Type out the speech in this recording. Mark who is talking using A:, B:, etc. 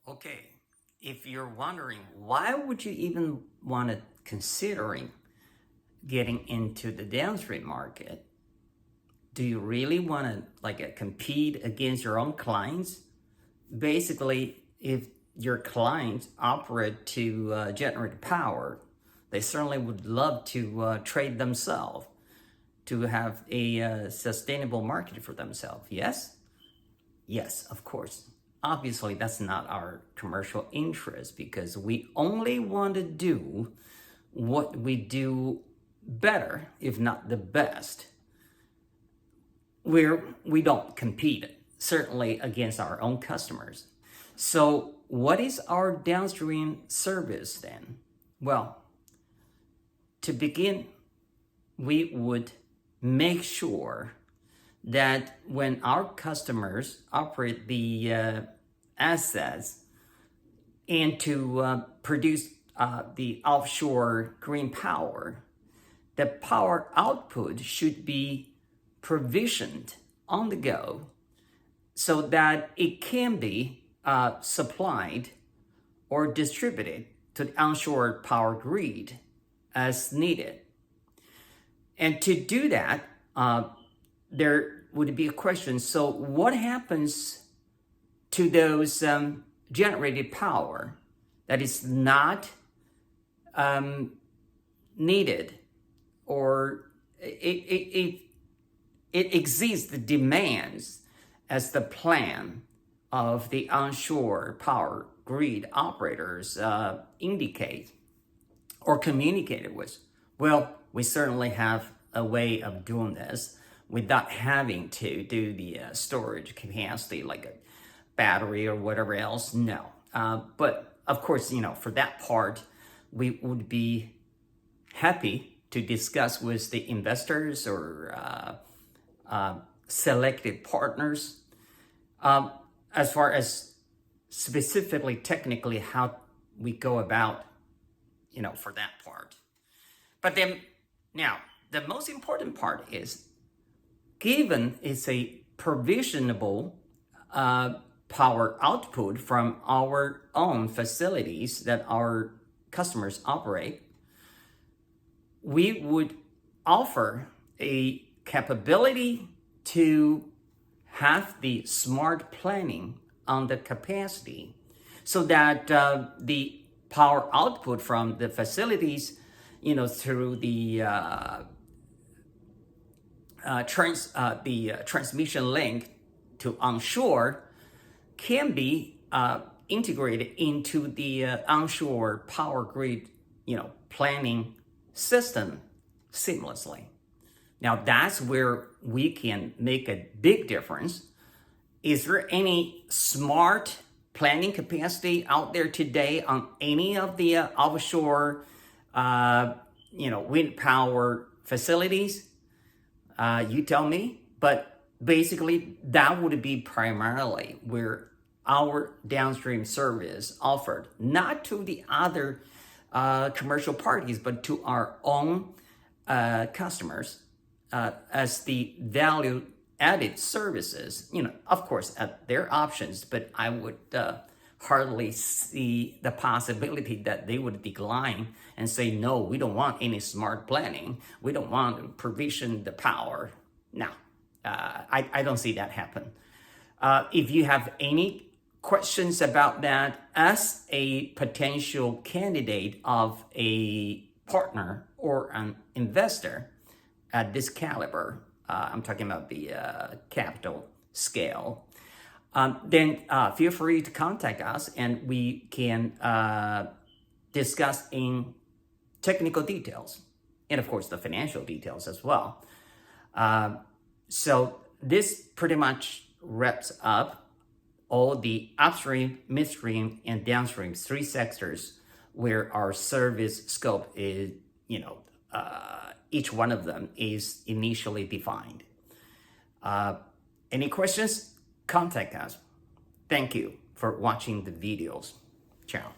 A: Okay, if you're wondering, why would you even want to considering getting into the downstream market? Do you really want to compete against your own clients? Basically, if your clients operate to generate power, they certainly would love to trade themselves to have a sustainable market for themselves. Yes? Yes, of course. Obviously, that's not our commercial interest because we only want to do what we do better, if not the best. We don't compete, certainly against our own customers. So what is our downstream service then? Well, to begin, we would make sure that when our customers operate the assets and to produce the offshore green power, the power output should be provisioned on the go so that it can be supplied or distributed to the onshore power grid as needed. And to do that, there would be a question. So what happens to those generated power that is not needed, or it exceeds the demands as the plan of the onshore power grid operators indicate or communicated with? Well, we certainly have a way of doing this without having to do the storage capacity like a battery or whatever else. No. But of course, for that part, we would be happy to discuss with the investors or selected partners as far as specifically technically how we go about, for that part. But then now, the most important part is, given it's a provisionable power output from our own facilities that our customers operate, we would offer a capability to have the smart planning on the capacity so that the power output from the facilities, through the transmission link to onshore can be integrated into the onshore power grid, planning system seamlessly. Now that's where we can make a big difference. Is there any smart planning capacity out there today on any of the offshore, wind power facilities? You tell me. But basically, that would be primarily where our downstream service offered, not to the other commercial parties, but to our own customers as the value added services, of course, at their options, but I would hardly see the possibility that they would decline and say, no, we don't want any smart planning. We don't want to provision the power. No, I don't see that happen. If you have any questions about that as a potential candidate of a partner or an investor at this caliber, I'm talking about the capital scale, then feel free to contact us and we can discuss in technical details and of course the financial details as well. So this pretty much wraps up all the upstream, midstream, and downstream three sectors where our service scope is, each one of them is initially defined. Any questions? Contact us. Thank you for watching the videos. Ciao.